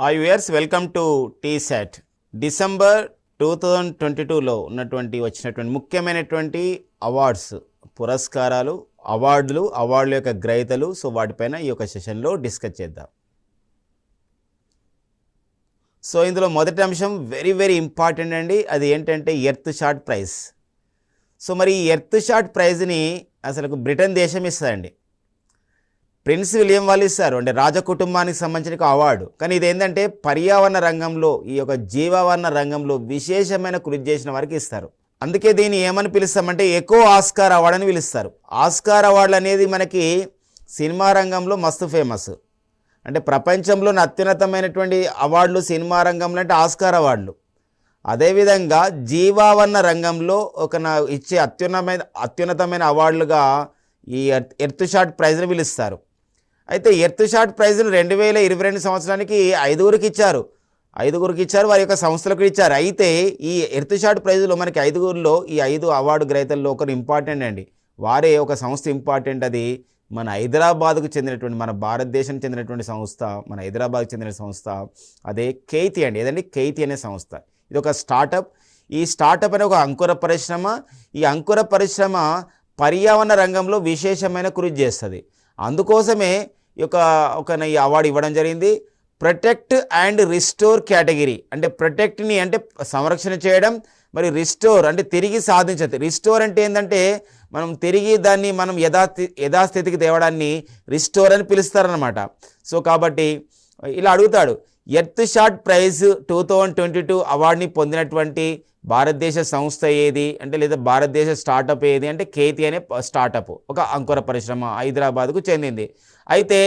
Viewers welcome to TSAT. December 2022లో వచ్చినటువంటి ముఖ్యమైనటువంటి అవార్డ్స్, పురస్కారాలు, అవార్డుల యొక్క గ్రహీతలు, సో వాటిపైన ఈ యొక్క సెషన్లో డిస్కస్ చేద్దాం. సో ఇందులో మొదటి అంశం వెరీ వెరీ ఇంపార్టెంట్ అండి. అది ఏంటంటే ఎర్త్ షాట్ ప్రైజ్. సో మరి ఈ ఎర్త్ షాట్ ప్రైజ్ని అసలు బ్రిటన్ దేశం ఇస్తుందండి. ప్రిన్స్ విలియం వాళ్ళు ఇస్తారు, అంటే రాజకుటుంబానికి సంబంధించిన అవార్డు. కానీ ఇదేంటంటే పర్యావరణ రంగంలో, ఈ యొక్క జీవవరణ రంగంలో విశేషమైన కృషి చేసిన వారికి ఇస్తారు. అందుకే దీన్ని ఏమని పిలుస్తామంటే ఎకో ఆస్కార్ అవార్డు అని పిలుస్తారు. ఆస్కార్ అవార్డులు అనేది మనకి సినిమా రంగంలో మస్తు ఫేమస్. అంటే ప్రపంచంలోని అత్యున్నతమైనటువంటి అవార్డులు సినిమా రంగంలో అంటే ఆస్కార్ అవార్డులు. అదేవిధంగా జీవవరణ రంగంలో ఇచ్చే అత్యున్నతమైన అవార్డులుగా ఈ ఎర్త్ షాట్ ప్రైజ్ని పిలుస్తారు. అయితే ఎర్త్ షాట్ ప్రైజ్ను 2022 సంవత్సరానికి ఐదుగురికి ఇచ్చారు. వారి యొక్క సంస్థలకు ఇచ్చారు. అయితే ఈ ఎర్త్ షాట్ ప్రైజ్లో మనకి ఐదుగురిలో ఈ 5 అవార్డు గ్రహీతల్లో ఒకరు ఇంపార్టెంట్ అండి. వారే ఒక సంస్థ ఇంపార్టెంట్. అది మన హైదరాబాద్కు చెందినటువంటి, మన భారతదేశం చెందినటువంటి సంస్థ, మన హైదరాబాద్కు చెందిన సంస్థ. అదే కేతి అండి. ఏదండి? కేతి అనే సంస్థ. ఇది ఒక స్టార్టప్. ఈ స్టార్టప్ అనే ఒక అంకుర పరిశ్రమ. ఈ అంకుర పరిశ్రమ పర్యావరణ రంగంలో విశేషమైన కృషి చేస్తుంది. అందుకోసమే ఈ అవార్డు ఇవ్వడం జరిగింది. Protect and restore category. అంటే ప్రొటెక్ట్ని అంటే సంరక్షణ చేయడం, మరి రిస్టోర్ అంటే తిరిగి సాధించదు. రిస్టోర్ అంటే ఏంటంటే మనం తిరిగి దాన్ని మనం యథాస్థితికి తేవడాన్ని రిస్టోర్ అని పిలుస్తారనమాట. సో కాబట్టి ఇలా అడుగుతాడు, ఎర్త్ షాట్ ప్రైజ్ 2022 అవార్డుని పొందినటువంటి భారతదేశ సంస్థ ఏది అంటే, లేదా భారతదేశ స్టార్టప్ ఏది అంటే కేతి అనే స్టార్టప్, ఒక అంకుర పరిశ్రమ, హైదరాబాద్కు చెందింది. అయితే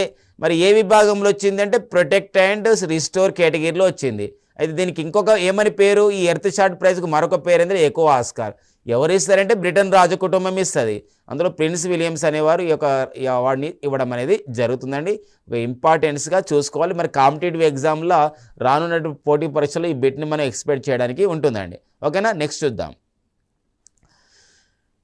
మరి ఏ విభాగంలో వచ్చింది అంటే ప్రొటెక్ట్ అండ్ రిస్టోర్ కేటగిరీలో వచ్చింది. అయితే దీనికి ఇంకొక ఏమని పేరు, ఈ ఎర్త్ షాట్ ప్రైజ్కు మరొక పేరు ఏంటంటే ఎకో ఆస్కార్. ఎవరు ఇస్తారంటే బ్రిటన్ రాజకుటుంబం ఇస్తుంది. అందులో ప్రిన్స్ విలియమ్స్ అనేవారు ఈ అవార్డుని ఇవ్వడం అనేది జరుగుతుందండి. ఒక ఇంపార్టెన్స్గా చూసుకోవాలి. మరి కాంపిటేటివ్ ఎగ్జామ్లో రానున్న పోటీ పరీక్షలు ఈ బిట్ని మనం ఎక్స్పెక్ట్ చేయడానికి ఉంటుందండి. ఓకేనా? నెక్స్ట్ చూద్దాం.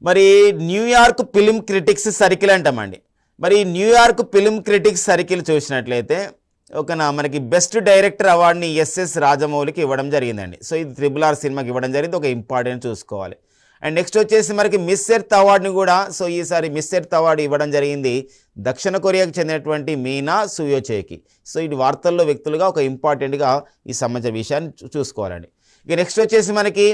మరి న్యూయార్క్ ఫిల్మ్ క్రిటిక్స్ సర్కిల్ అంటామండి. మరి న్యూయార్క్ ఫిల్మ్ క్రిటిక్స్ సర్కిల్ చూసినట్లయితే మనకి బెస్ట్ డైరెక్టర్ అవార్డుని ఎస్ఎస్ రాజమౌళికి ఇవ్వడం జరిగిందండి. సో ఇది RRR సినిమాకి ఇవ్వడం జరిగింది. ఒక ఇంపార్టెంట్ చూసుకోవాలి. అండ్ నెక్స్ట్ వచ్చేసి మనకి మిస్ ఎర్త్ అవార్డుని కూడా, సో ఈసారి మిస్ ఎర్త్ అవార్డు ఇవ్వడం జరిగింది దక్షిణ కొరియాకి చెందినటువంటి మీనా సుయోచేకి. సో ఇది వార్తల్లో వ్యక్తులుగా ఒక ఇంపార్టెంట్గా ఈ సంబంధించిన విషయాన్ని చూసుకోవాలండి. ఇక నెక్స్ట్ వచ్చేసి మనకి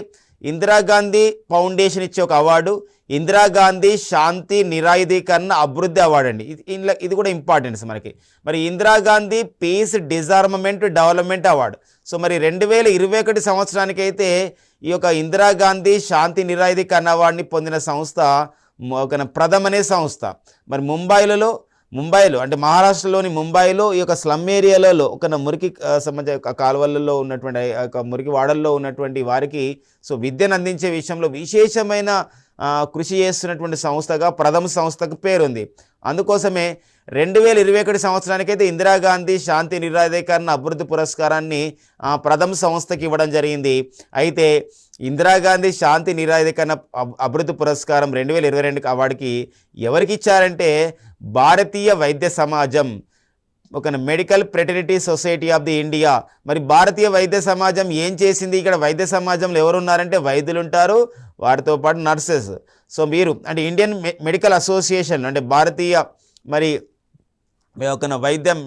ఇందిరాగాంధీ ఫౌండేషన్ ఇచ్చే ఒక అవార్డు, ఇందిరాగాంధీ శాంతి నిరాయుధీకరణ అభివృద్ధి అవార్డు అండి. ఇది కూడా ఇంపార్టెన్స్ మనకి. మరి Indira Gandhi peace disarmament development award. So మరి 2021 సంవత్సరానికి అయితే ఈ యొక్క ఇందిరాగాంధీ శాంతి నిరాయుధీకరణ అవార్డుని పొందిన సంస్థ ప్రథమ్ అనే సంస్థ. మరి ముంబైలో అంటే మహారాష్ట్రలోని ముంబైలో ఈ యొక్క స్లమ్ ఏరియాలలో మురికి సంబంధించిన కాలువలలో ఉన్నటువంటి మురికి వాడల్లో ఉన్నటువంటి వారికి సో విద్యను అందించే విషయంలో విశేషమైన కృషి చేస్తున్నటువంటి సంస్థగా ప్రథమ సంస్థకు పేరుంది. అందుకోసమే 2021 సంవత్సరానికైతే ఇందిరాగాంధీ శాంతి నిరాయుధీకరణ అభివృద్ధి పురస్కారాన్ని ప్రథమ సంస్థకి ఇవ్వడం జరిగింది. అయితే ఇందిరాగాంధీ శాంతి నిరాయుధీకరణ అభివృద్ధి పురస్కారం 2022 అవార్డుకి ఎవరికి ఇచ్చారంటే భారతీయ వైద్య సమాజం, medical fraternity society of the India. మరి భారతీయ వైద్య సమాజం ఏం చేసింది? ఇక్కడ వైద్య సమాజంలో ఎవరు ఉన్నారంటే వైద్యులు ఉంటారు, వారితో పాటు నర్సెస్. సో మీరు అంటే ఇండియన్ మెడికల్ అసోసియేషన్ అంటే భారతీయ మరి వైద్యం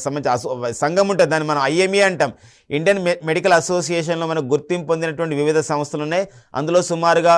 సంబంధించిన సంఘం ఉంటుంది, దాన్ని మనం IME అంటాం. ఇండియన్ మెడికల్ అసోసియేషన్లో మనకు గుర్తింపు పొందినటువంటి వివిధ సంస్థలు ఉన్నాయి. అందులో సుమారుగా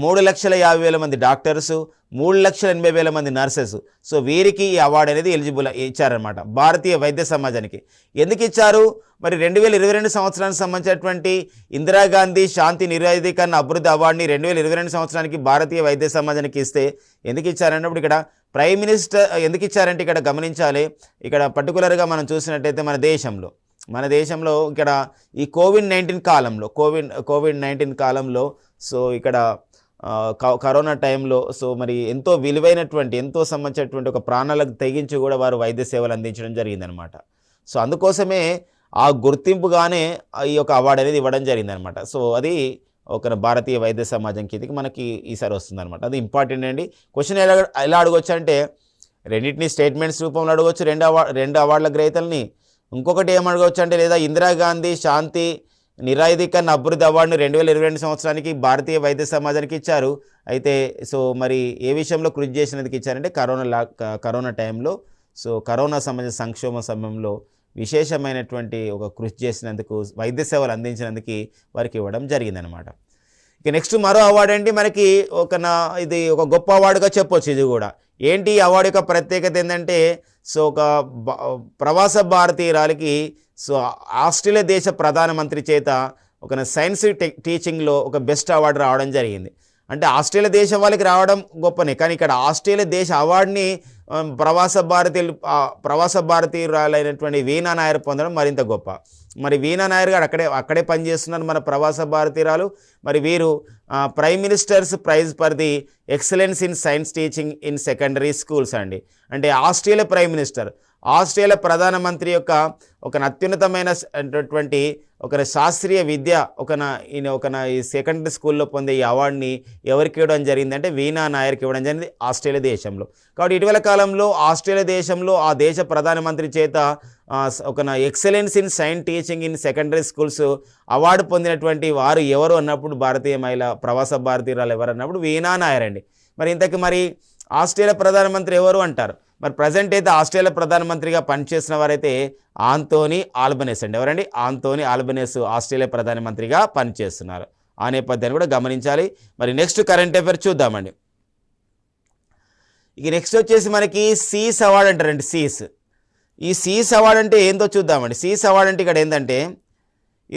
3,50,000 మంది డాక్టర్స్, 3,80,000 మంది నర్సెస్. సో వీరికి ఈ అవార్డు అనేది ఎలిజిబుల్ ఇచ్చారనమాట భారతీయ వైద్య సమాజానికి. ఎందుకు ఇచ్చారు? మరి 2022 సంవత్సరానికి సంబంధించినటువంటి ఇందిరాగాంధీ శాంతి నిరాయుధీకరణ అభివృద్ధి అవార్డుని 2022 సంవత్సరానికి భారతీయ వైద్య సమాజానికి ఇస్తే ఎందుకు ఇచ్చారన్నప్పుడు ఇక్కడ ప్రైమ్ మినిస్టర్ ఎందుకు ఇచ్చారంటే ఇక్కడ గమనించాలి. ఇక్కడ పర్టికులర్గా మనం చూసినట్టయితే మన దేశంలో ఇక్కడ ఈ కోవిడ్-19 కాలంలో సో ఇక్కడ కరోనా టైంలో సో మరి ఎంతో విలువైనటువంటి, ఎంతో సంబంధించినటువంటి ఒక ప్రాణాలకు తెగించి కూడా వారు వైద్య సేవలు అందించడం జరిగిందనమాట. సో అందుకోసమే ఆ గుర్తింపుగానే ఈ యొక్క అవార్డు అనేది ఇవ్వడం జరిగిందనమాట. సో అది భారతీయ వైద్య సమాజం కిందకి మనకి ఈసారి వస్తుందన్నమాట. అది ఇంపార్టెంట్ అండి. క్వశ్చన్ ఎలా అడగొచ్చు అంటే రెండింటిని స్టేట్మెంట్స్ రూపంలో అడగవచ్చు, రెండు అవార్డుల గ్రహీతల్ని. ఇంకొకటి ఏమడగవచ్చు అంటే లేదా ఇందిరాగాంధీ శాంతి నిరాయుధీకరణ అభివృద్ధి అవార్డును 2022 సంవత్సరానికి భారతీయ వైద్య సమాజానికి ఇచ్చారు. అయితే సో మరి ఏ విషయంలో కృషి చేసినందుకు ఇచ్చారంటే కరోనా టైంలో, సో కరోనా సంబంధించిన సంక్షోభం సమయంలో విశేషమైనటువంటి ఒక కృషి చేసినందుకు, వైద్య సేవలు అందించినందుకు వారికి ఇవ్వడం జరిగిందనమాట. ఇక నెక్స్ట్ మరో అవార్డు అండి మనకి ఇది ఒక గొప్ప అవార్డుగా చెప్పొచ్చు. ఇది కూడా ఏంటి ఈ అవార్డు యొక్క ప్రత్యేకత ఏంటంటే, సో ఒక ప్రవాస భారతీయురాలికి సో ఆస్ట్రేలియా దేశ ప్రధానమంత్రి చేత ఒక సైన్స్ టీచింగ్లో ఒక బెస్ట్ అవార్డు రావడం జరిగింది. అంటే ఆస్ట్రేలియా దేశం వాళ్ళకి రావడం గొప్పనే, కానీ ఇక్కడ ఆస్ట్రేలియా దేశ అవార్డుని ప్రవాస భారతీయురాలైనటువంటి వీణా నాయర్ పొందడం మరింత గొప్ప. మరి వీణా నాయర్ గారు అక్కడే పనిచేస్తున్నారు, మన ప్రవాస భారతీయురాలు. మరి వీరు prime minister's prize for the excellence in science teaching in secondary schools అండి. అంటే ఆస్ట్రేలియా ప్రైమ్ మినిస్టర్, ఆస్ట్రేలియా ప్రధానమంత్రి యొక్క ఒక అత్యున్నతమైన ఒక శాస్త్రీయ విద్య ఈ సెకండరీ స్కూల్లో పొందే ఈ అవార్డుని ఎవరికి ఇవ్వడం జరిగిందంటే వీణా నాయర్కి ఇవ్వడం జరిగింది ఆస్ట్రేలియా దేశంలో. కాబట్టి ఇటీవల కాలంలో ఆస్ట్రేలియా దేశంలో ఆ దేశ ప్రధానమంత్రి చేత excellence in science teaching in secondary schools award పొందినటువంటి వారు ఎవరు అన్నప్పుడు, భారతీయ మహిళ ప్రవాస భారతీయురాలు ఎవరు అన్నప్పుడు వీణా నాయర్ అండి. మరి ఆస్ట్రేలియా ప్రధానమంత్రి ఎవరు అంటారు. మరి ప్రజెంట్ అయితే ఆస్ట్రేలియా ప్రధానమంత్రిగా పనిచేసిన వారైతే ఆంటోనీ ఆల్బనీస్ అండి. ఎవరండి? ఆంటోనీ ఆల్బనీస్ ఆస్ట్రేలియా ప్రధానమంత్రిగా పనిచేస్తున్నారు. ఆ నేపథ్యాన్ని కూడా గమనించాలి. మరి నెక్స్ట్ కరెంట్ అఫైర్ చూద్దామండి. ఇక నెక్స్ట్ వచ్చేసి మనకి సీస్ అవార్డు అంటారండి. ఈ సీస్ అవార్డు అంటే ఏందో చూద్దామండి. సీస్ అవార్డు అంటే ఇక్కడ ఏంటంటే,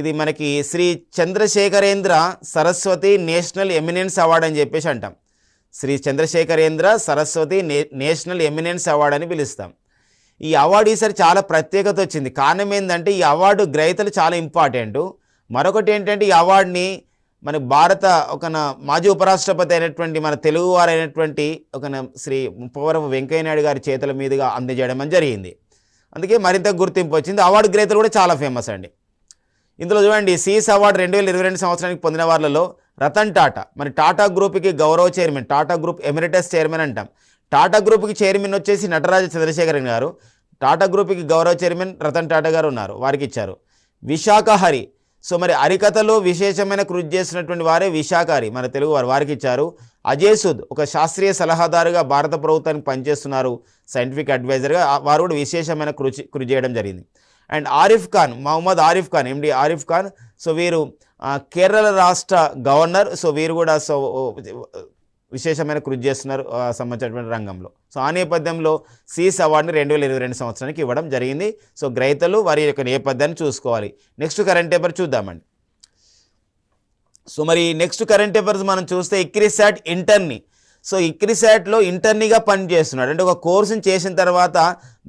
ఇది మనకి Shri Chandrasekharendra Saraswati national eminence award అని చెప్పేసి అంటాం. Shri Chandrasekharendra Saraswati national eminence award అని పిలుస్తాం. ఈ అవార్డు ఈసారి చాలా ప్రత్యేకత వచ్చింది. కారణం ఏంటంటే ఈ అవార్డు గ్రహీతలు చాలా ఇంపార్టెంట్. మరొకటి ఏంటంటే ఈ అవార్డుని మన భారత మాజీ ఉపరాష్ట్రపతి అయినటువంటి మన తెలుగు వారైనటువంటి శ్రీ ముప్పవరపు వెంకయ్య నాయుడు గారి చేతుల మీదుగా అందజేయడం జరిగింది. అందుకే మరింత గుర్తింపు వచ్చింది. అవార్డు గ్రహీతలు కూడా చాలా ఫేమస్ అండి. ఇందులో చూడండి, సీస్ అవార్డు 2022 సంవత్సరానికి పొందిన వాళ్ళలో రతన్ టాటా, మరి టాటా గ్రూప్కి గౌరవ chairman, Tata group emeritus chairman అంటాం. టాటా గ్రూప్కి చైర్మన్ వచ్చేసి నటరాజ చంద్రశేఖరన్ గారు, టాటా గ్రూప్కి గౌరవ చైర్మన్ రతన్ టాటా గారు ఉన్నారు, వారికి ఇచ్చారు. విశాఖ హరి, సో మరి హరికథలో విశేషమైన కృషి చేసినటువంటి వారే విశాఖ హరి, మన తెలుగు వారికి ఇచ్చారు. అజయ్ సుద్ ఒక శాస్త్రీయ సలహాదారుగా భారత ప్రభుత్వానికి పనిచేస్తున్నారు, సైంటిఫిక్ అడ్వైజర్గా, వారు కూడా విశేషమైన కృషి చేయడం జరిగింది. And Arif Khan, Mohammad Arif Khan, MD Arif Khan, so వీరు కేరళ రాష్ట్ర గవర్నర్, సో వీరు కూడా విశేషమైన కృషి చేస్తున్నారు సంబంధించినటువంటి రంగంలో. సో ఆ నేపథ్యంలో సీస్ అవార్డుని 2022 సంవత్సరానికి ఇవ్వడం జరిగింది. సో గ్రహీతలు వారి యొక్క నేపథ్యాన్ని చూసుకోవాలి. నెక్స్ట్ కరెంట్ పేపర్ చూద్దామండి. సో మరి నెక్స్ట్ కరెంట్ పేపర్స్ మనం చూస్తే ఇక్రిసాట్ ఇంటర్నీ. సో ఇక్రిసాట్లో ఇంటర్నీగా పనిచేస్తున్నాడు. అంటే ఒక కోర్సుని చేసిన తర్వాత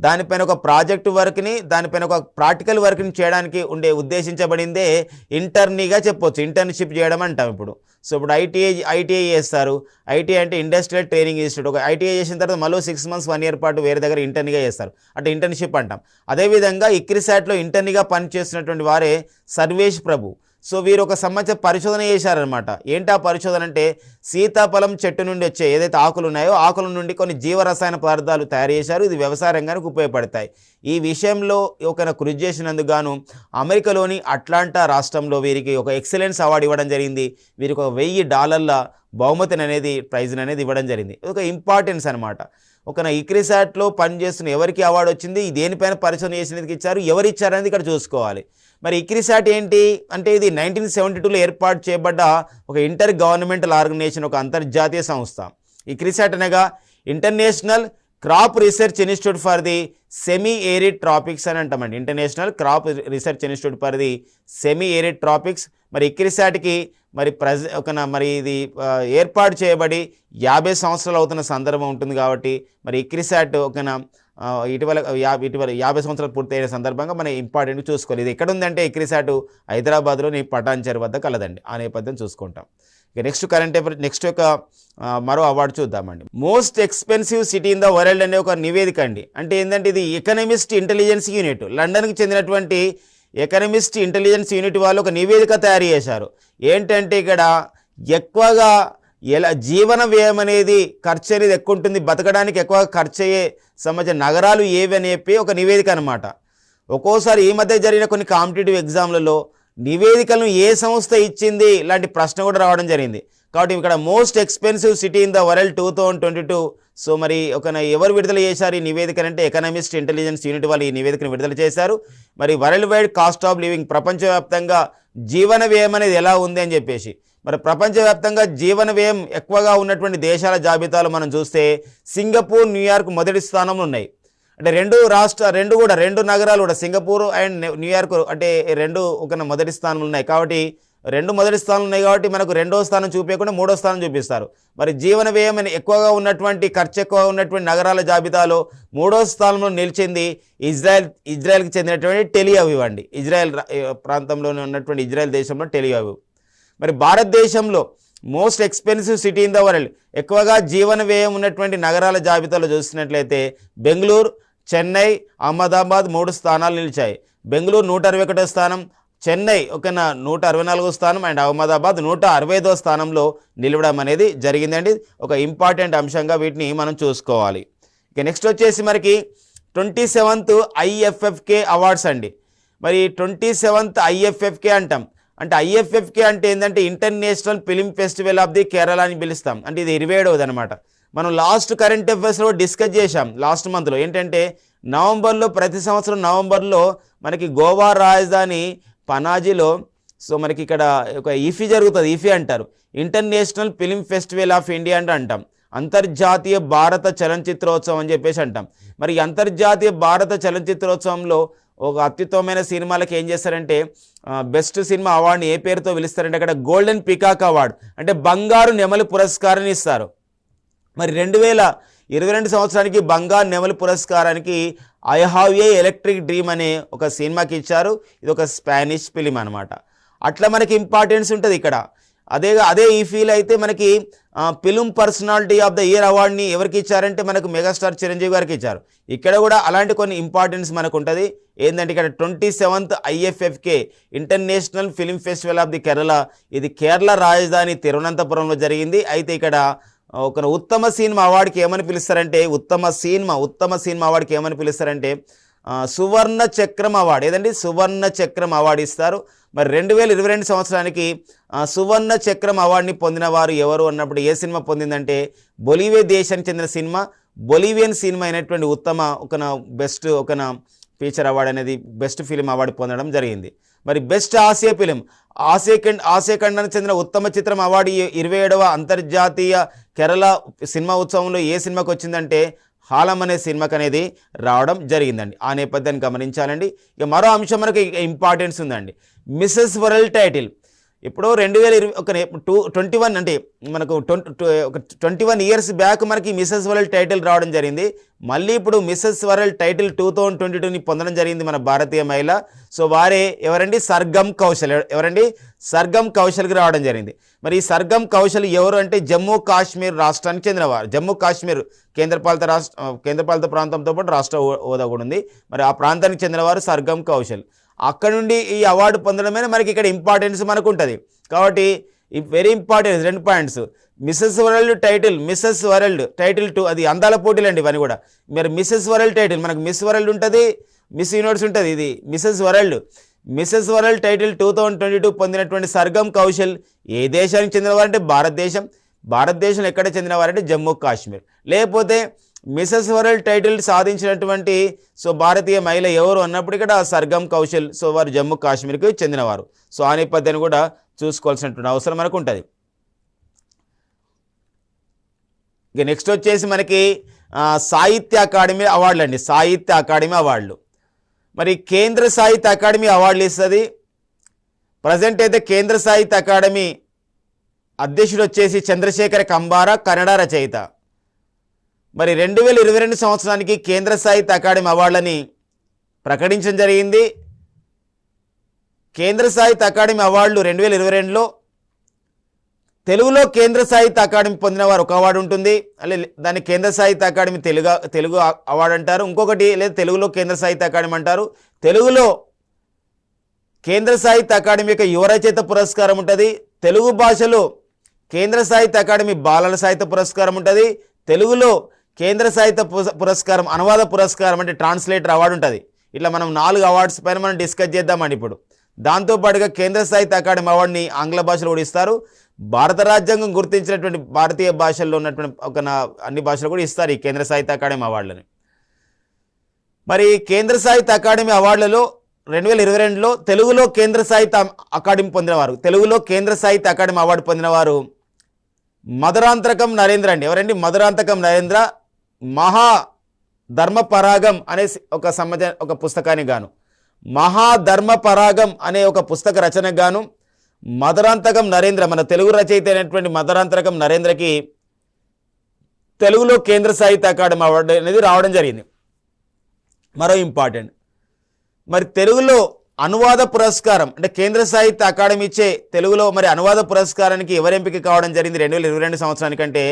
దానిపైన ఒక ప్రాజెక్ట్ వర్క్ని, దానిపైన ఒక ప్రాక్టికల్ వర్క్ని చేయడానికి ఉద్దేశించబడిందే ఇంటర్నీగా చెప్పొచ్చు. ఇంటర్న్షిప్ చేయడం అంటాం ఇప్పుడు. సో ఇప్పుడు ఐటీఐ చేస్తారు. ఐటీఐ అంటే ఇండస్ట్రియల్ ట్రైనింగ్ ఇన్స్టిట్యూట్. ఒక ఐటీఐ చేసిన తర్వాత మళ్ళీ 6 months 1 year పాటు వేరే దగ్గర ఇంటర్నీగా చేస్తారు, అంటే ఇంటర్న్షిప్ అంటాం. అదేవిధంగా ఇక్రిసాట్లో ఇంటర్నీగా పనిచేస్తున్నటువంటి వారే సర్వేష్ ప్రభు. సో వీరు ఒక సంబంధించిన పరిశోధన చేశారనమాట. ఏంటి ఆ పరిశోధన అంటే, సీతాఫలం చెట్టు నుండి వచ్చే ఏదైతే ఆకులు ఉన్నాయో ఆకుల నుండి కొన్ని జీవరసాయన పదార్థాలు తయారు చేశారు. ఇది వ్యవసాయ రంగానికి ఉపయోగపడతాయి. ఈ విషయంలో కృషి చేసినందుకు గాను అమెరికాలోని అట్లాంటా రాష్ట్రంలో వీరికి ఒక ఎక్సలెన్స్ అవార్డు ఇవ్వడం జరిగింది. వీరికి $1,000 బహుమతిని అనేది, ప్రైజ్ని అనేది ఇవ్వడం జరిగింది. ఒక ఇంపార్టెన్స్ అనమాట. ఇక్రిసాట్లో పనిచేస్తున్న ఎవరికి అవార్డు వచ్చింది, దేనిపైన పరిశోధన చేసినందుకు ఇచ్చారు, ఎవరు ఇచ్చారనేది ఇక్కడ చూసుకోవాలి. మరి ఇక్రిసాట్ ఏంటి అంటే, ఇది 1972లో ఏర్పాటు చేయబడ్డ ఒక ఇంటర్ గవర్నమెంటల్ ఆర్గనైజేషన్, ఒక అంతర్జాతీయ సంస్థ. ఇక్రిసాట్ అనగా international crop research institute for the semi arid tropics అని అంటామండి. International crop research institute for the semi arid tropics. మరి ఇక్రిసాట్కి మరి ఇది ఏర్పాటు చేయబడి 50 సంవత్సరాలు అవుతున్న సందర్భం ఉంటుంది. కాబట్టి మరి ఇక్రిసాట్ ఇటీవల 50 సంవత్సరాలు పూర్తయిన సందర్భంగా మనం ఇంపార్టెంట్ చూసుకోవాలి. ఇది ఎక్కడ ఉందంటే ఇక్రిసాట్ హైదరాబాద్లోని పటాన్చెరు వద్ద కలదండి. ఆ నేపథ్యం చూసుకుంటాం. ఇక నెక్స్ట్ కరెంట్ అఫైర్, నెక్స్ట్ మరో అవార్డు చూద్దామండి. Most expensive city in the world అనే ఒక నివేదిక అండి. అంటే ఏంటంటే ఇది ఎకనమిస్ట్ ఇంటెలిజెన్స్ యూనిట్, లండన్కి చెందినటువంటి ఎకనమిస్ట్ ఇంటెలిజెన్స్ యూనిట్ వాళ్ళు ఒక నివేదిక తయారు చేశారు. ఏంటంటే ఇక్కడ ఎక్కువగా జీవన వ్యయం అనేది, ఖర్చు అనేది ఎక్కువ ఉంటుంది, బతకడానికి ఎక్కువ ఖర్చు అయ్యే సంబంధించిన నగరాలు ఏవి అని చెప్పి ఒక నివేదిక అనమాట. ఒక్కోసారి ఈ మధ్య జరిగిన కొన్ని కాంపిటేటివ్ ఎగ్జామ్లలో నివేదికలను ఏ సంస్థ ఇచ్చింది ఇలాంటి ప్రశ్న కూడా రావడం జరిగింది. కాబట్టి ఇక్కడ most expensive city in the world 2022. So మరి ఎవరు విడుదల చేశారు ఈ నివేదిక అంటే ఎకనామిస్ట్ ఇంటెలిజెన్స్ యూనిట్ వాళ్ళు ఈ నివేదికను విడుదల చేశారు. మరి world wide cost of living, ప్రపంచవ్యాప్తంగా జీవన వ్యయం అనేది ఎలా ఉంది అని చెప్పేసి, మరి ప్రపంచవ్యాప్తంగా జీవన వ్యయం ఎక్కువగా ఉన్నటువంటి దేశాల జాబితాలో మనం చూస్తే సింగపూర్, న్యూయార్క్ మొదటి స్థానంలో ఉన్నాయి. అంటే రెండు నగరాలు కూడా సింగపూర్ అండ్ న్యూయార్క్ అంటే రెండు మొదటి స్థానంలో ఉన్నాయి. కాబట్టి రెండు మొదటి స్థానంలో ఉన్నాయి కాబట్టి మనకు రెండో స్థానం చూపించకుండా మూడో స్థానం చూపిస్తారు. మరి జీవన వ్యయం ఎక్కువగా ఉన్నటువంటి ఖర్చు ఎక్కువగా ఉన్నటువంటి నగరాల జాబితాలో మూడో స్థానంలో నిలిచింది ఇజ్రాయెల్కి చెందినటువంటి టెల్ అవీవ్ అండి. ఇజ్రాయెల్ ప్రాంతంలోనే ఉన్నటువంటి ఇజ్రాయెల్ దేశంలో టెల్ అవీవ్. మరి భారతదేశంలో most expensive city in the world, ఎక్కువగా జీవన వ్యయం ఉన్నటువంటి నగరాల జాబితాలో చూసినట్లయితే బెంగళూరు, చెన్నై, అహ్మదాబాద్ 3 స్థానాలు నిలిచాయి. బెంగళూరు 121వ స్థానం, చెన్నై 164వ స్థానం అండ్ అహ్మదాబాద్ 165వ స్థానంలో నిలవడం అనేది జరిగిందండి. ఒక ఇంపార్టెంట్ అంశంగా వీటిని మనం చూసుకోవాలి. ఇక నెక్స్ట్ వచ్చేసి మనకి 27th IFFK అవార్డ్స్ అండి. మరి 27th IFFK అంటాం. అంటే IFFK అంటే ఏంటంటే international film festival of the Kerala అని పిలుస్తాం. అంటే ఇది 27వది అనమాట. మనం లాస్ట్ కరెంట్ అఫైర్స్లో డిస్కస్ చేశాం లాస్ట్ మంత్లో. ఏంటంటే నవంబర్లో, ప్రతి సంవత్సరం నవంబర్లో మనకి గోవా రాజధాని పనాజీలో సో మనకి ఇక్కడ ఒక ఈఫీ జరుగుతుంది. ఈఫీ అంటారు, international film festival of India అంటే అంటాం. అంతర్జాతీయ భారత చలనచిత్రోత్సవం అని చెప్పేసి అంటాం. మరి అంతర్జాతీయ భారత చలనచిత్రోత్సవంలో ఒక అత్యుత్తమమైన సినిమాలకు ఏం చేస్తారంటే బెస్ట్ సినిమా అవార్డుని ఏ పేరుతో పిలుస్తారంటే అక్కడ గోల్డెన్ పికాక్ అవార్డు అంటే బంగారు నెమలి పురస్కారాన్ని ఇస్తారు. మరి 2022 సంవత్సరానికి బంగారు నెమలి పురస్కారానికి I have a electric dream అనే ఒక సినిమాకి ఇచ్చారు. ఇది ఒక స్పానిష్ ఫిలిం అనమాట. అట్లా మనకి ఇంపార్టెన్స్ ఉంటుంది ఇక్కడ. అదే ఈ ఫీల్ అయితే మనకి film personality of the year అవార్డుని ఎవరికి ఇచ్చారంటే మనకు మెగాస్టార్ చిరంజీవి గారికి ఇచ్చారు. ఇక్కడ కూడా అలాంటి కొన్ని ఇంపార్టెన్స్ మనకు ఉంటుంది. ఏంటంటే ఇక్కడ 27th IFFK international film festival of the Kerala, ఇది కేరళ రాజధాని తిరువనంతపురంలో జరిగింది. అయితే ఇక్కడ ఒక ఉత్తమ సినిమా అవార్డుకి ఏమని పిలుస్తారంటే ఉత్తమ సినిమా అవార్డుకి ఏమని పిలుస్తారంటే సువర్ణ చక్రం అవార్డు. ఏదండి సువర్ణ చక్రం అవార్డు ఇస్తారు. మరి 2022 సంవత్సరానికి సువర్ణ చక్రం అవార్డుని పొందిన వారు ఎవరు అన్నప్పుడు ఏ సినిమా పొందిందంటే బొలివియా దేశానికి చెందిన సినిమా, బొలివియన్ సినిమా అయినటువంటి ఉత్తమ బెస్ట్ ఫీచర్ అవార్డు అనేది బెస్ట్ ఫిలిం అవార్డు పొందడం జరిగింది. మరి బెస్ట్ ఆసియా ఫిలిం, ఆసియా ఖండానికి చెందిన ఉత్తమ చిత్రం అవార్డు 27వ అంతర్జాతీయ కేరళ సినిమా ఉత్సవంలో ఏ సినిమాకి వచ్చిందంటే హాలం అనే సినిమాకి అనేది రావడం జరిగిందండి. ఆ నేపథ్యాన్ని గమనించాలండి. ఇక మరో అంశం మనకి ఇంపార్టెన్స్ ఉందండి, మిస్సెస్ వరల్డ్ టైటిల్. ఇప్పుడు 2021 అంటే మనకు 21 ఇయర్స్ బ్యాక్ మనకి మిస్సెస్ వరల్డ్ టైటిల్ రావడం జరిగింది. మళ్ళీ ఇప్పుడు మిస్సెస్ వరల్డ్ టైటిల్ 2022ని పొందడం జరిగింది మన భారతీయ మహిళ. సో వారే ఎవరండి సర్గమ్ కౌశల్. ఎవరండి సర్గమ్ కౌశల్కి రావడం జరిగింది. మరి ఈ సర్గమ్ కౌశల్ ఎవరు అంటే జమ్మూ కాశ్మీర్ రాష్ట్రానికి చెందినవారు. జమ్మూ కాశ్మీర్ కేంద్రపాలిత ప్రాంతంతో పాటు రాష్ట్ర హోదా కూడా ఉంది. మరి ఆ ప్రాంతానికి చెందినవారు సర్గమ్ కౌశల్. అక్కడ నుండి ఈ అవార్డు పొందడమే మనకి ఇక్కడ ఇంపార్టెన్స్ మనకు ఉంటుంది. కాబట్టి ఈ very important 2 points. Missus world title 2 అది అందాల పోటీలు అండి ఇవన్నీ కూడా. మరి మిస్సెస్ వరల్డ్ టైటిల్ మనకు మిస్ వరల్డ్ ఉంటుంది, మిస్ యూనివర్స్ ఉంటుంది. ఇది మిస్సెస్ వరల్డ్ టైటిల్ 2022 పొందినటువంటి సర్గమ్ కౌశల్ ఏ దేశానికి చెందినవారంటే భారతదేశం ఎక్కడ చెందినవారంటే జమ్మూ కాశ్మీర్. లేకపోతే మిస్సెస్ వరల్డ్ టైటిల్ సాధించినటువంటి భారతీయ మహిళ ఎవరు అన్నప్పుడు ఇక్కడ సర్గమ్ కౌశల్. వారు జమ్మూ కాశ్మీర్కి చెందినవారు. ఆ నేపథ్యాన్ని కూడా చూసుకోవాల్సినటువంటి అవసరం మనకు ఉంటుంది. ఇక నెక్స్ట్ వచ్చేసి మనకి సాహిత్య అకాడమీ అవార్డులు అండి. సాహిత్య అకాడమీ అవార్డులు మరి కేంద్ర సాహిత్య అకాడమీ అవార్డులు ఇస్తుంది. ప్రజెంట్ అయితే కేంద్ర సాహిత్య అకాడమీ అధ్యక్షుడు వచ్చేసి చంద్రశేఖర కంబారా, కన్నడ రచయిత. మరి 2022 సంవత్సరానికి కేంద్ర సాహిత్య అకాడమీ అవార్డులని ప్రకటించడం జరిగింది. కేంద్ర సాహిత్య అకాడమీ అవార్డులు 2022లో తెలుగులో కేంద్ర సాహిత్య అకాడమీ పొందిన వారు ఒక అవార్డు ఉంటుంది. దాన్ని కేంద్ర సాహిత్య అకాడమీ తెలుగు అవార్డు అంటారు. ఇంకొకటి లేదా తెలుగులో కేంద్ర సాహిత్య అకాడమీ అంటారు. తెలుగులో కేంద్ర సాహిత్య అకాడమీ యొక్క యువ రచయిత పురస్కారం ఉంటుంది. తెలుగు భాషలో కేంద్ర సాహిత్య అకాడమీ బాలల సాహిత్య పురస్కారం ఉంటుంది. తెలుగులో కేంద్ర సాహిత్య పురస్కారం అనువాద పురస్కారం అంటే ట్రాన్స్లేటర్ అవార్డు ఉంటుంది. ఇట్లా మనం 4 అవార్డ్స్ పైన మనం డిస్కస్ చేద్దామండి ఇప్పుడు. దాంతోపాటుగా కేంద్ర సాహిత్య అకాడమీ అవార్డుని ఆంగ్ల భాషలో కూడా ఇస్తారు. భారత రాజ్యాంగం గుర్తించినటువంటి భారతీయ భాషల్లో ఉన్నటువంటి అన్ని భాషలు కూడా ఇస్తారు ఈ కేంద్ర సాహిత్య అకాడమీ అవార్డులని. మరి కేంద్ర సాహిత్య అకాడమీ అవార్డులలో 2022లో తెలుగులో కేంద్ర సాహిత్య అకాడమీ పొందినవారు, తెలుగులో కేంద్ర సాహిత్య అకాడమీ అవార్డు పొందినవారు మధురాంతకం నరేంద్ర అండి. ఎవరండి? మధురాంతకం నరేంద్ర. మహాధర్మపరాగం అనే ఒక పుస్తకానికి గాను, మహాధర్మపరాగం అనే ఒక పుస్తక రచనకు గాను మధురాంతకం నరేంద్ర, మన తెలుగు రచయిత అయినటువంటి మధురాంతకం నరేంద్రకి తెలుగులో కేంద్ర సాహిత్య అకాడమీ అవార్డు అనేది రావడం జరిగింది. మరో ఇంపార్టెంట్, మరి తెలుగులో అనువాద పురస్కారం అంటే కేంద్ర సాహిత్య అకాడమీ ఇచ్చే తెలుగులో మరి అనువాద పురస్కారానికి ఎవరు ఎంపిక కావడం జరిగింది 2022 సంవత్సరానికంటే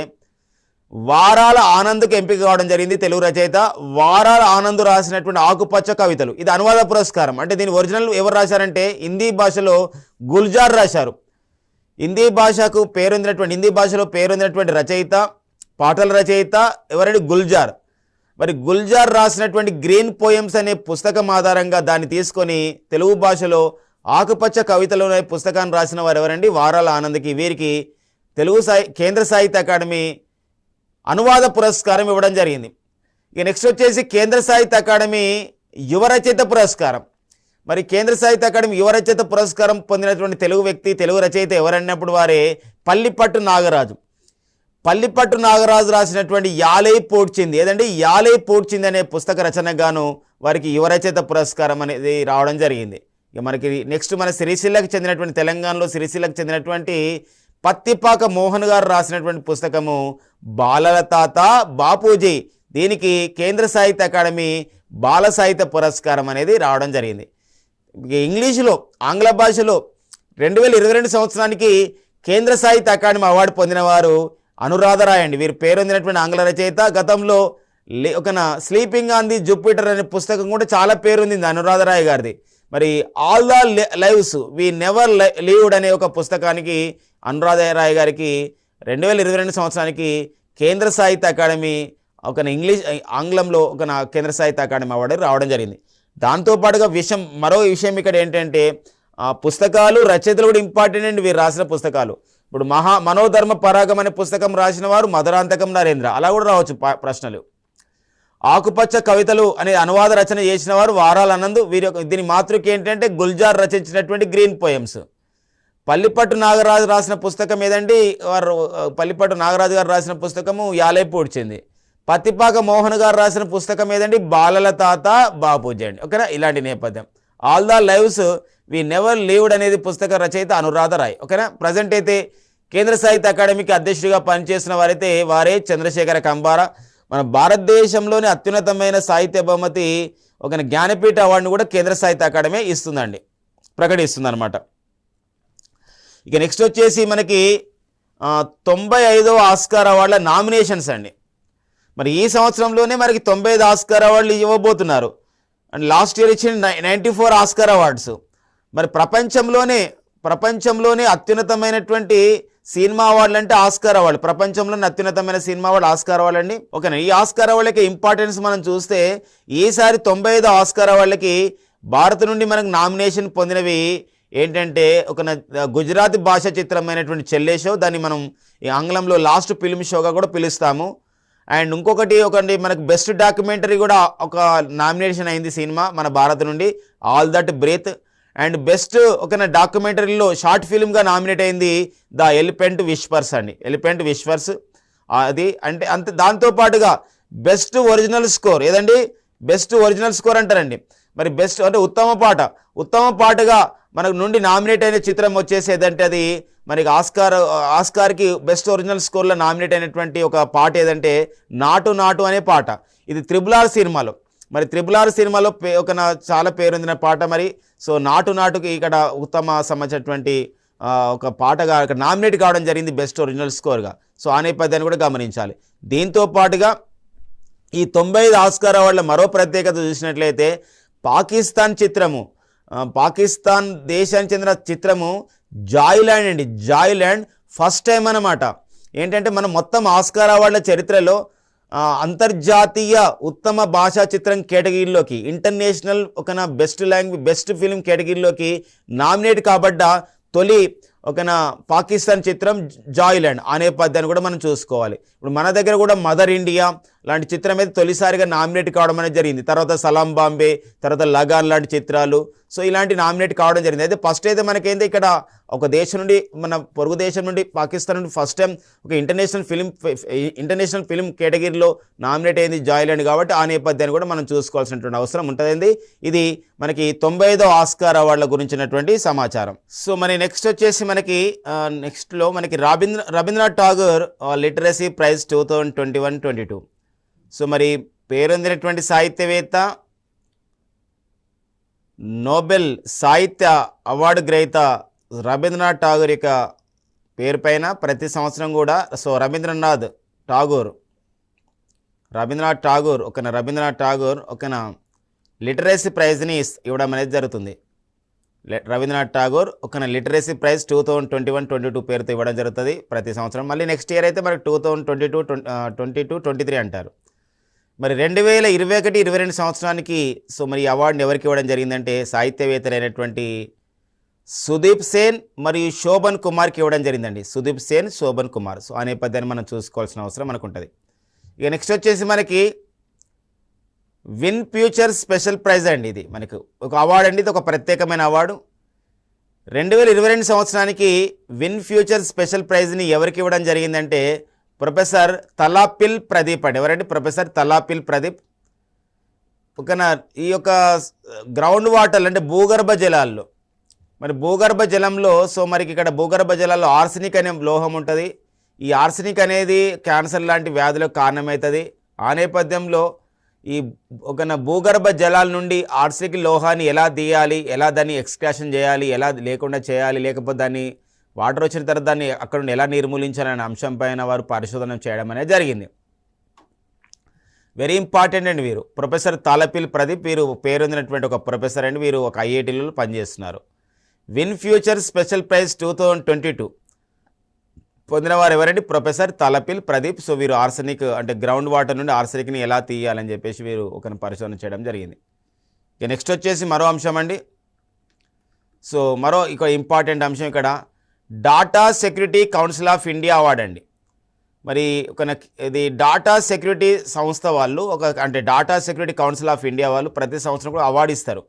వారాల ఆనంద్కు ఎంపిక కావడం జరిగింది. తెలుగు రచయిత వారాల ఆనంద్ రాసినటువంటి ఆకుపచ్చ కవితలు, ఇది అనువాద పురస్కారం. అంటే దీని ఒరిజినల్ ఎవరు రాశారంటే హిందీ భాషలో గుల్జార్ రాశారు. హిందీ భాషలో పేరొందినటువంటి రచయిత, పాటల రచయిత ఎవరంటే గుల్జార్. మరి గుల్జార్ రాసినటువంటి గ్రీన్ పోయమ్స్ అనే పుస్తకం ఆధారంగా దాన్ని తీసుకొని తెలుగు భాషలో ఆకుపచ్చ కవితలు అనే పుస్తకాన్ని రాసిన వారు ఎవరండి? వారాల ఆనంద్కి. వీరికి కేంద్ర సాహిత్య అకాడమీ అనువాద పురస్కారం ఇవ్వడం జరిగింది. ఇక నెక్స్ట్ వచ్చేసి కేంద్ర సాహిత్య అకాడమీ యువ రచయిత పురస్కారం. మరి కేంద్ర సాహిత్య అకాడమీ యువ రచయిత పురస్కారం పొందినటువంటి తెలుగు రచయిత ఎవరన్నప్పుడు వారే పల్లిపట్టు నాగరాజు. పల్లిపట్టు నాగరాజు రాసినటువంటి యాలై పోడ్చింది, ఏదంటే యాలై పోడ్చింది అనే పుస్తక రచనకు గాను వారికి యువ రచయిత పురస్కారం అనేది రావడం జరిగింది. ఇక మనకి నెక్స్ట్ మన తెలంగాణలో సిరిసిల్లకు చెందినటువంటి పత్తిపాక మోహన్ గారు రాసినటువంటి పుస్తకము బాలల తాత బాపూజీ. దీనికి కేంద్ర సాహిత్య అకాడమీ బాల సాహిత్య పురస్కారం అనేది రావడం జరిగింది. ఇంగ్లీషులో ఆంగ్ల భాషలో 2022 సంవత్సరానికి కేంద్ర సాహిత్య అకాడమీ అవార్డు పొందిన వారు అనురాధరాయ్ అండి. వీరు పేరొందినటువంటి ఆంగ్ల రచయిత. గతంలో స్లీపింగ్ ఆన్ ది జూపిటర్ అనే పుస్తకం కూడా చాలా పేరుంది అనురాధరాయ్ గారిది. మరి all the lives we never lived అనే ఒక పుస్తకానికి అనురాధరాయ్ గారికి 2022 సంవత్సరానికి కేంద్ర సాహిత్య అకాడమీ ఆంగ్లంలో కేంద్ర సాహిత్య అకాడమీ అవార్డు రావడం జరిగింది. దాంతోపాటుగా మరో విషయం ఇక్కడ ఏంటంటే పుస్తకాలు రచయితలు కూడా ఇంపార్టెంట్ అండి. వీరు రాసిన పుస్తకాలు ఇప్పుడు మనోధర్మ పరాగం అనే పుస్తకం రాసిన వారు మధురాంతకం నరేంద్ర, అలా కూడా రావచ్చు ప్రశ్నలు. ఆకుపచ్చ కవితలు అనే అనువాద రచన చేసిన వారు వారాల ఆనంద్. దీని మాతృక ఏంటంటే గుల్జార్ రచించినటువంటి గ్రీన్ పోయమ్స్. పల్లిపట్టు నాగరాజు రాసిన పుస్తకం ఏదండి? పల్లిపట్టు నాగరాజు గారు రాసిన పుస్తకము యాలై పూడ్చింది. పత్తిపాక మోహన్ గారు రాసిన పుస్తకం ఏదండి? బాలల తాత బాపూజీ అండి. ఓకేనా? ఇలాంటి నేపథ్యం. All the lives we never lived అనేది పుస్తక రచయిత అనురాధరాయ్. ఓకేనా? ప్రజెంట్ అయితే కేంద్ర సాహిత్య అకాడమీకి అధ్యక్షుడిగా పనిచేసిన వారే చంద్రశేఖర కంబార. మన భారతదేశంలోని అత్యున్నతమైన సాహిత్య బహుమతి జ్ఞానపీఠ అవార్డును కూడా కేంద్ర సాహిత్య అకాడమీ ప్రకటిస్తుంది అనమాట. ఇక నెక్స్ట్ వచ్చేసి మనకి 95వ ఆస్కార్ అవార్డుల నామినేషన్స్ అండి. మరి ఈ సంవత్సరంలోనే మనకి 95 ఆస్కార్ అవార్డులు ఇవ్వబోతున్నారు. అండ్ లాస్ట్ ఇయర్ ఇచ్చిన 94 ఆస్కార్ అవార్డ్స్. మరి ప్రపంచంలోనే అత్యున్నతమైనటువంటి సినిమా అవార్డులు అంటే ఆస్కార్ అవార్డు. ప్రపంచంలోనే అత్యున్నతమైన సినిమా అవార్డు ఆస్కార్ అవార్డు అండి. ఓకేనా? ఈ ఆస్కార్ అవార్డులకి ఇంపార్టెన్స్ మనం చూస్తే ఈసారి 95 ఆస్కార్ అవార్డులకి భారత్ నుండి మనకు నామినేషన్ పొందినవి ఏంటంటే గుజరాతీ భాష చిత్రమైనటువంటి చెల్లె షో, దాన్ని మనం ఈ ఆంగ్లంలో లాస్ట్ ఫిల్మ్ షోగా కూడా పిలుస్తాము. అండ్ ఇంకొకటి మనకు బెస్ట్ డాక్యుమెంటరీ కూడా ఒక నామినేషన్ అయింది సినిమా మన భారత్ నుండి, all that breathe. And best డాక్యుమెంటరీలో షార్ట్ ఫిల్మ్గా నామినేట్ అయింది ద ఎలిఫెంట్ విస్పర్స్ అండి. ఎలిఫెంట్ విస్పర్స్ అది అంతే. దాంతోపాటుగా బెస్ట్ ఒరిజినల్ స్కోర్ ఏదండి? బెస్ట్ ఒరిజినల్ స్కోర్ అంటారండి. మరి బెస్ట్ అంటే ఉత్తమ పాటగా మనకు నుండి నామినేట్ అయిన చిత్రం వచ్చేసి ఏదంటే అది మనకి ఆస్కార్కి బెస్ట్ ఒరిజినల్ స్కోర్లో నామినేట్ అయినటువంటి ఒక పాట ఏదంటే నాటు నాటు అనే పాట. ఇది RRR సినిమాలో. మరి RRR సినిమాలో చాలా పేరొందిన పాట. మరి సో నాటు నాటుకి ఇక్కడ ఉత్తమ సంబంధించినటువంటి ఒక పాటగా ఇక్కడ నామినేట్ కావడం జరిగింది బెస్ట్ ఒరిజినల్ స్కోర్గా. సో ఆ నేపథ్యాన్ని కూడా గమనించాలి. దీంతో పాటుగా ఈ 95 ఆస్కార్ అవార్డుల మరో ప్రత్యేకత చూసినట్లయితే పాకిస్తాన్ దేశానికి చెందిన చిత్రము జాయ్లాండ్ అండి. జాయ్లాండ్ ఫస్ట్ టైం అన్నమాట. ఏంటంటే మనం మొత్తం ఆస్కార్ అవార్డుల చరిత్రలో అంతర్జాతీయ ఉత్తమ భాషా చిత్రం కేటగిరీలోకి ఇంటర్నేషనల్ బెస్ట్ ఫిల్మ్ కేటగిరీలోకి నామినేట్ కాబడ్డ తొలి పాకిస్తాన్ చిత్రం జాయ్లాండ్ ఆ నేపథ్యాన్ని కూడా మనం చూసుకోవాలి. ఇప్పుడు మన దగ్గర కూడా మదర్ ఇండియా లాంటి చిత్రం అయితే తొలిసారిగా నామినేట్ కావడం అనేది జరిగింది. తర్వాత సలాం బాంబే, తర్వాత లగాన్ లాంటి చిత్రాలు, సో ఇలాంటి నామినేట్ కావడం జరిగింది. అయితే ఫస్ట్ అయితే మనకేంది ఇక్కడ ఒక దేశం నుండి, మన పొరుగు దేశం నుండి, పాకిస్తాన్ నుండి ఫస్ట్ టైం ఒక ఇంటర్నేషనల్ ఫిల్మ్ కేటగిరీలో నామినేట్ అయింది జాయ్లాండ్. కాబట్టి ఆ నేపథ్యాన్ని కూడా మనం చూసుకోవాల్సినటువంటి అవసరం ఉంటుంది. ఇది మనకి 95వ ఆస్కార్ అవార్డుల గురించినటువంటి సమాచారం. సో మరి నెక్స్ట్ వచ్చేసి నెక్స్ట్లో మనకి Rabindranath Tagore literacy prize 2021-22. So మరి పేరొందినటువంటి సాహిత్యవేత్త, నోబెల్ సాహిత్య అవార్డు గ్రహీత రవీంద్రనాథ్ ఠాగూర్ యొక్క పేరు పైన ప్రతి సంవత్సరం కూడా రవీంద్రనాథ్ ఠాగూర్ లిటరసీ ప్రైజ్ని ఇవ్వడం అనేది జరుగుతుంది. రవీంద్రనాథ్ ఠాగూర్ లిటరసీ ప్రైజ్ 2021-22 పేరుతో ఇవ్వడం జరుగుతుంది ప్రతి సంవత్సరం. మళ్ళీ నెక్స్ట్ ఇయర్ అయితే మనకి 2022-23 అంటారు. మరి 2021-22 సంవత్సరానికి మరి ఈ అవార్డుని ఎవరికి ఇవ్వడం జరిగిందంటే సాహిత్యవేత్తలైనటువంటి సుదీప్ సేన్ మరియు శోభన్ కుమార్కి ఇవ్వడం జరిగిందండి. సుదీప్ సేన్, శోభన్ కుమార్. సో ఆ నేపథ్యాన్ని మనం చూసుకోవాల్సిన అవసరం మనకు ఉంటుంది. ఇక నెక్స్ట్ వచ్చేసి మనకి విన్ ఫ్యూచర్ స్పెషల్ ప్రైజ్ అండి. ఇది మనకు ఒక అవార్డు అండి, ఇది ఒక ప్రత్యేకమైన అవార్డు. 2022 సంవత్సరానికి విన్ ఫ్యూచర్ స్పెషల్ ప్రైజ్ని ఎవరికి ఇవ్వడం జరిగిందంటే ప్రొఫెసర్ తలాపిల్ ప్రదీప్ అండి. ఎవరండి? ప్రొఫెసర్ తలాపిల్ ప్రదీప్. ఈ యొక్క గ్రౌండ్ వాటర్ అంటే భూగర్భ జలాల్లో, మరి భూగర్భ జలంలో మనకి ఇక్కడ భూగర్భ జలాల్లో ఆర్సెనిక్ అనే లోహం ఉంటుంది. ఈ ఆర్సెనిక్ అనేది క్యాన్సర్ లాంటి వ్యాధులకు కారణమవుతుంది. ఆ నేపథ్యంలో ఈ భూగర్భ జలాల నుండి ఆర్సెనిక్ లోహాన్ని ఎలా తీయాలి, ఎలా దాన్ని ఎక్స్ట్రాక్షన్ చేయాలి, ఎలా లేకుండా చేయాలి, లేకపోతే దాన్ని వాటర్ వచ్చిన తర్వాత దాన్ని అక్కడ నుండి ఎలా నిర్మూలించాలనే అంశం పైన వారు పరిశోధన చేయడం అనేది జరిగింది. వెరీ ఇంపార్టెంట్ అండి. వీరు ప్రొఫెసర్ తాలపిల్ ప్రదీప్, వీరు పేరొందినటువంటి ఒక ప్రొఫెసర్ అండి. వీరు ఒక ఐఐటీలో పనిచేస్తున్నారు. విన్ ఫ్యూచర్ స్పెషల్ ప్రైజ్ 2022 పొందినవారు ఎవరండి? ప్రొఫెసర్ తలపిల్ ప్రదీప్. సో వీరు ఆర్సెనిక్ అంటే గ్రౌండ్ వాటర్ నుండి ఆర్సెనిక్ని ఎలా తీయాలని చెప్పేసి వీరు పరిశోధన చేయడం జరిగింది. ఇక నెక్స్ట్ వచ్చేసి మరో అంశం అండి. సో మరో ఇంపార్టెంట్ అంశం ఇక్కడ data security council of India award అండి. మరి ఇది డాటా సెక్యూరిటీ సంస్థ వాళ్ళు data security council of India వాళ్ళు ప్రతి సంవత్సరం కూడా అవార్డు ఇస్తారు.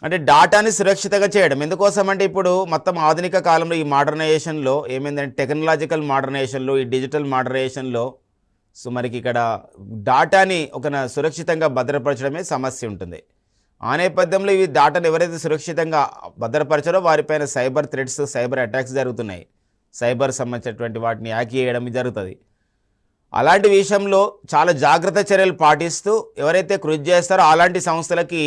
అంటే డాటాని సురక్షితంగా చేయడం. ఎందుకోసం అంటే ఇప్పుడు మొత్తం ఆధునిక కాలంలో ఈ మోడర్నైజేషన్లో ఏమైందంటే టెక్నాలజికల్ మోడర్నైజేషన్లో, ఈ డిజిటల్ మోడర్నైజేషన్లో మనకి ఇక్కడ డాటాని సురక్షితంగా భద్రపరచడమే సమస్య ఉంటుంది. ఆ నేపథ్యంలో ఈ డాటాను ఎవరైతే సురక్షితంగా భద్రపరచారో వారిపైన సైబర్ థ్రెట్స్, సైబర్ అటాక్స్ జరుగుతున్నాయి. సైబర్ సంబంధించినటువంటి వాటిని హ్యాక్ చేయడం జరుగుతుంది. అలాంటి విషయంలో చాలా జాగ్రత్త చర్యలు పాటిస్తూ ఎవరైతే కృషి చేస్తారో అలాంటి సంస్థలకి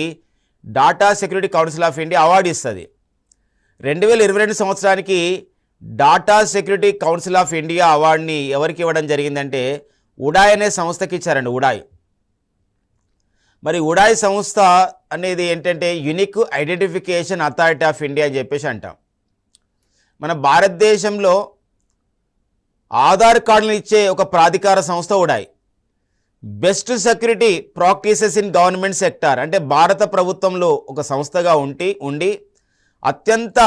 data security council of India award ఇస్తుంది. 2022 సంవత్సరానికి data security council of India అవార్డుని ఎవరికి ఇవ్వడం జరిగిందంటే ఉడాయ్ అనే సంస్థకి ఇచ్చారండి. మరి ఉడాయ్ సంస్థ అనేది ఏంటంటే unique identification authority of India అని చెప్పేసి అంటాం. మన భారతదేశంలో ఆధార్ కార్డులను ఇచ్చే ఒక ప్రాధికార సంస్థ UIDAI. Best security practices in government sector అంటే భారత ప్రభుత్వంలో ఒక సంస్థగా ఉండి అత్యంత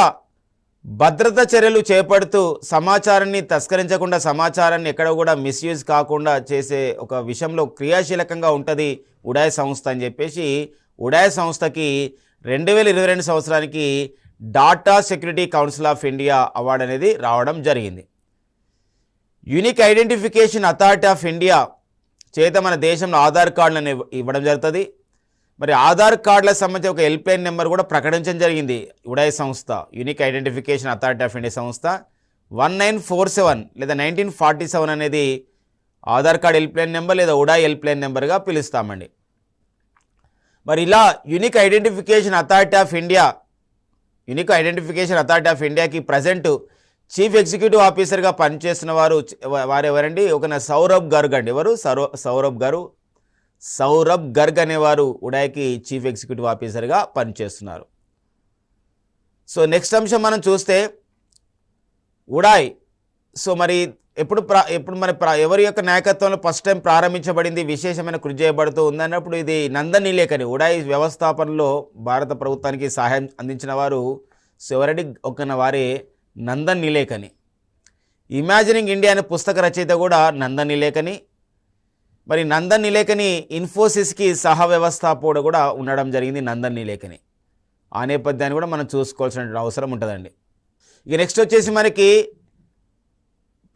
భద్రత చర్యలు చేపడుతూ సమాచారాన్ని తస్కరించకుండా, సమాచారాన్ని ఎక్కడ కూడా మిస్యూజ్ కాకుండా చేసే ఒక విషయంలో క్రియాశీలకంగా ఉంటుంది ఉడాయ్ సంస్థ అని చెప్పేసి ఉడాయ్ సంస్థకి 2022 సంవత్సరానికి data security council of India award అనేది రావడం జరిగింది. Unique identification authority of India చేత మన దేశంలో ఆధార్ కార్డులను ఇవ్వడం జరుగుతుంది. మరి ఆధార్ కార్డులకు సంబంధించి ఒక హెల్ప్లైన్ నెంబర్ కూడా ప్రకటించడం జరిగింది ఉడాయ్ సంస్థ. Unique identification authority of India సంస్థ 1947 లేదా 1947 అనేది ఆధార్ కార్డ్ హెల్ప్లైన్ నెంబర్ లేదా ఉడాయ్ హెల్ప్లైన్ నెంబర్గా పిలుస్తామండి. మరి ఇలా యూనిక్ ఐడెంటిఫికేషన్ అథారిటీ ఆఫ్ ఇండియాకి ప్రజెంట్ చీఫ్ ఎగ్జిక్యూటివ్ ఆఫీసర్గా పనిచేస్తున్న వారు ఎవరండి? సౌరభ్ గర్గ్ అండి. ఎవరు? సౌరభ్ గర్గ్ అనేవారు ఉడాయ్కి చీఫ్ ఎగ్జిక్యూటివ్ ఆఫీసర్గా పనిచేస్తున్నారు. సో నెక్స్ట్ అంశం మనం చూస్తే ఉడాయ్ మరి ఎప్పుడు మరి ఎవరి యొక్క నాయకత్వంలో ఫస్ట్ టైం ప్రారంభించబడింది, విశేషమైన కృషి చేయబడుతూ ఉందన్నప్పుడు ఇది నందన్ నీలేకని ఉడాయ్ వ్యవస్థాపనలో భారత ప్రభుత్వానికి సహాయం అందించిన వారు ఎవరండి? వారే నందన్ నీలేకని. ఇమాజినింగ్ ఇండియా అనే పుస్తక రచయిత కూడా నందన్ నీలేకని. మరి నందన్ నీలేకని ఇన్ఫోసిస్కి సహ వ్యవస్థాపకుడు కూడా ఉండడం జరిగింది నందన్ నీలేకని. ఆ నేపథ్యాన్ని కూడా మనం చూసుకోవాల్సిన అవసరం ఉంటుందండి. ఇక నెక్స్ట్ వచ్చేసి మనకి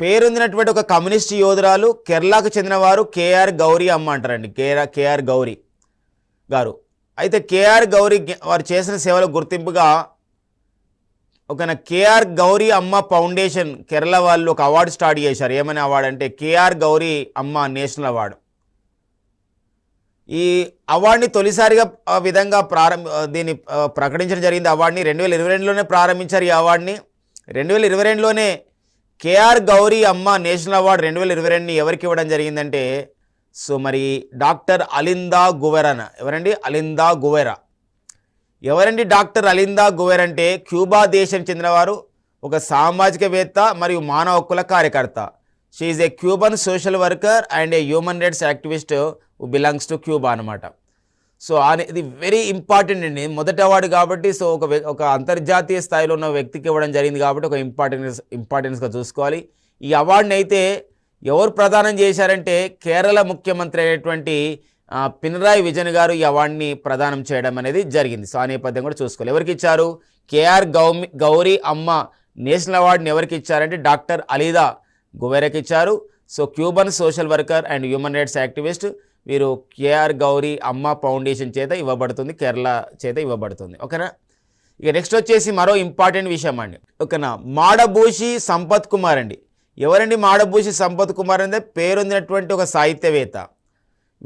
పేరొందినటువంటి ఒక కమ్యూనిస్ట్ యోధురాలు, కేరళకు చెందినవారు కేఆర్ గౌరీ అమ్మ అంటారండి. కేఆర్ గౌరీ గారు. అయితే కేఆర్ గౌరీ వారు చేసిన సేవలకు గుర్తింపుగా కేఆర్ గౌరీ అమ్మ ఫౌండేషన్ కేరళ వాళ్ళు ఒక అవార్డు స్టార్ట్ చేశారు. ఏమని అవార్డు అంటే కేఆర్ గౌరీ అమ్మ నేషనల్ అవార్డు. ఈ అవార్డుని తొలిసారిగా విధంగా దీన్ని ప్రకటించడం జరిగింది. అవార్డుని 2022లోనే ప్రారంభించారు. ఈ అవార్డుని 2022లోనే కేఆర్ గౌరీ అమ్మ నేషనల్ అవార్డు 2022ని ఎవరికి ఇవ్వడం జరిగిందంటే మరి డాక్టర్ అలిందా గువెరా. ఎవరండి? అలిందా గువెరా. ఎవరండి డాక్టర్ అలిందా గువెరా అంటే క్యూబా దేశం చెందినవారు, ఒక సామాజికవేత్త మరియు మానవ హక్కుల కార్యకర్త. She is a Cuban social worker and a human rights activist who belongs to Cuba అనమాట. సో ఇది వెరీ ఇంపార్టెంట్ అండి. మొదటి అవార్డు కాబట్టి సో ఒక అంతర్జాతీయ స్థాయిలో ఉన్న వ్యక్తికి ఇవ్వడం జరిగింది కాబట్టి ఒక ఇంపార్టెన్స్గా చూసుకోవాలి. ఈ అవార్డుని అయితే ఎవరు ప్రదానం చేశారంటే కేరళ ముఖ్యమంత్రి అయినటువంటి పినరాయి విజయన్ గారు ఈ అవార్డుని ప్రదానం చేయడం అనేది జరిగింది. సో ఆ నేపథ్యం కూడా చూసుకోవాలి. ఎవరికి ఇచ్చారు? కేఆర్ గౌరీ అమ్మ నేషనల్ అవార్డుని ఎవరికి ఇచ్చారంటే డాక్టర్ అలీదా గువెరాకి ఇచ్చారు. So Cuban social worker and human rights activist వీరు కేఆర్ గౌరీ అమ్మ ఫౌండేషన్ చేత ఇవ్వబడుతుంది, కేరళ చేత ఇవ్వబడుతుంది. ఓకేనా? ఇక నెక్స్ట్ వచ్చేసి మరో ఇంపార్టెంట్ విషయం అండి. ఓకేనా? మాడభూషి సంపత్ కుమార్ అండి. ఎవరండి మాడభూషి సంపత్ కుమార్ అంటే పేరొందినటువంటి ఒక సాహిత్యవేత్త.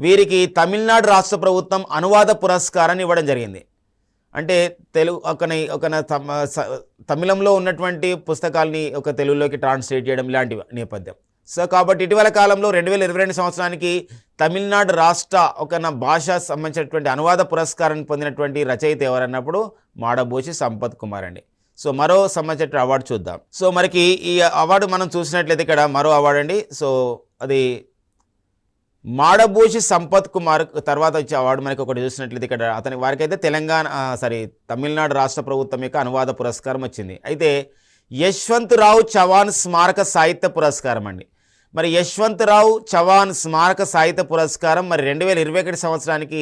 వీరికి తమిళనాడు రాష్ట్ర ప్రభుత్వం అనువాద పురస్కారాన్ని ఇవ్వడం జరిగింది. అంటే తమిళంలో ఉన్నటువంటి పుస్తకాలని తెలుగులోకి ట్రాన్స్లేట్ చేయడం ఇలాంటి నేపథ్యం. సో కాబట్టి ఇటీవల కాలంలో 2022 సంవత్సరానికి తమిళనాడు రాష్ట్ర భాష సంబంధించినటువంటి అనువాద పురస్కారాన్ని పొందినటువంటి రచయిత ఎవరన్నప్పుడు మాడభూషి సంపత్ కుమార్ అండి. సో మరో సంబంధించిన అవార్డు చూద్దాం. సో మనకి ఈ అవార్డు మనం చూసినట్లయితే ఇక్కడ మరో అవార్డు అండి. సో అది మాడభూషి సంపత్ కుమార్ తర్వాత వచ్చే అవార్డు మనకి ఒకటి చూసినట్లయితే ఇక్కడ వారికైతే తమిళనాడు రాష్ట్ర ప్రభుత్వం యొక్క అనువాద పురస్కారం వచ్చింది. అయితే యశ్వంతరావు చవాన్ స్మారక సాహిత్య పురస్కారం అండి. మరి యశ్వంతరావు చవాన్ స్మారక సాహిత్య పురస్కారం మరి 2021 సంవత్సరానికి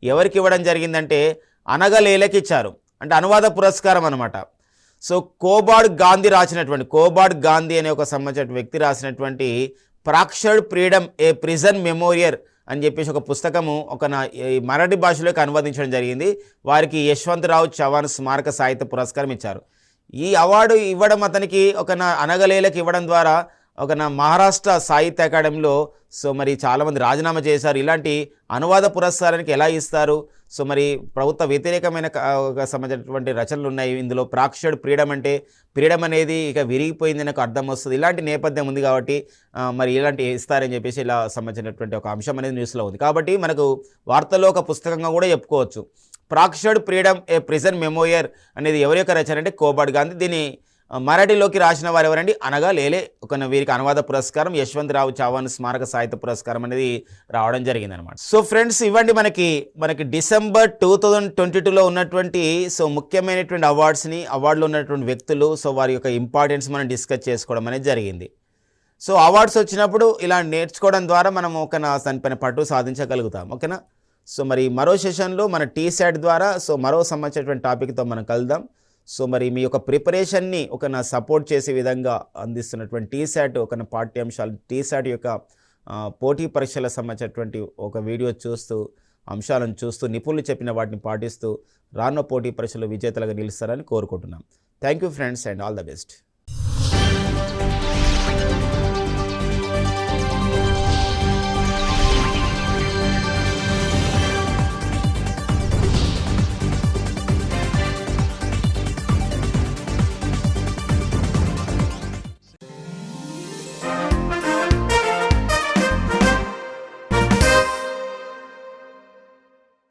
ఎవరికి ఇవ్వడం జరిగిందంటే అనగలేలకి ఇచ్చారు. అంటే అనువాద పురస్కారం అనమాట. సో కోబాడ్ గాంధీ అనే ఒక సంబంధించిన వ్యక్తి రాసినటువంటి ఫ్రాక్చర్డ్ ఫ్రీడమ్ ఏ ప్రిజన్ మెమోరియర్ అని చెప్పేసి ఒక పుస్తకము మరాఠీ భాషలోకి అనువదించడం జరిగింది. వారికి యశ్వంతరావు చవాన్ స్మారక సాహిత్య పురస్కారం ఇచ్చారు. ఈ అవార్డు ఇవ్వడం అతనికి అనగలేలకు ఇవ్వడం ద్వారా మహారాష్ట్ర సాహిత్య అకాడమీలో సో మరి చాలామంది రాజీనామా చేశారు. ఇలాంటి అనువాద పురస్కారానికి ఎలా ఇస్తారు? సో మరి ప్రభుత్వ వ్యతిరేకమైన సంబంధించినటువంటి రచనలు ఉన్నాయి ఇందులో. ఫ్రాక్చర్డ్ ఫ్రీడమ్ అంటే ఫ్రీడమ్ అనేది ఇక విరిగిపోయింది నాకు అర్థం వస్తుంది. ఇలాంటి నేపథ్యం ఉంది కాబట్టి మరి ఇలాంటి ఇస్తారని చెప్పేసి ఇలా సంబంధించినటువంటి ఒక అంశం అనేది న్యూస్లో ఉంది. కాబట్టి మనకు వార్తల్లో ఒక పుస్తకంగా కూడా చెప్పుకోవచ్చు. ఫ్రాక్చర్డ్ ఫ్రీడమ్ ఏ ప్రిజన్ మెమోరియర్ అనేది ఎవరి యొక్క రచన అంటే కోబాడ్ గాంధీ. దీన్ని మరాఠీలోకి రాసిన వారు ఎవరండి? అనగలేలే. వీరికి అనువాద పురస్కారం యశ్వంతరావు చవాన్ స్మారక సాహిత్య పురస్కారం అనేది రావడం జరిగిందనమాట. సో ఫ్రెండ్స్, ఇవ్వండి మనకి డిసెంబర్ 2022లో ఉన్నటువంటి సో ముఖ్యమైనటువంటి అవార్డులో ఉన్నటువంటి వ్యక్తులు, సో వారి యొక్క ఇంపార్టెన్స్ మనం డిస్కస్ చేసుకోవడం అనేది జరిగింది. సో అవార్డ్స్ వచ్చినప్పుడు ఇలా నేర్చుకోవడం ద్వారా మనం దానిపైన పట్టు సాధించగలుగుతాం. ఓకేనా? సో మరి మరో సెషన్లో మన టీశాట్ ద్వారా సో మరో సంబంధించినటువంటి టాపిక్తో మనం కలుద్దాం. సో మరి మీ యొక్క ప్రిపరేషన్ని సపోర్ట్ చేసే విధంగా అందిస్తున్నటువంటి టీశాట్ పాఠ్యాంశాలు, టీశాట్ యొక్క పోటీ పరీక్షలకు సంబంధించినటువంటి వీడియో చూస్తూ, అంశాలను చూస్తూ, నిపుణులు చెప్పిన వాటిని పాటిస్తూ రానున్న పోటీ పరీక్షలో విజేతలుగా నిలుస్తారని కోరుకుంటున్నాం. Thank you friends and all the best.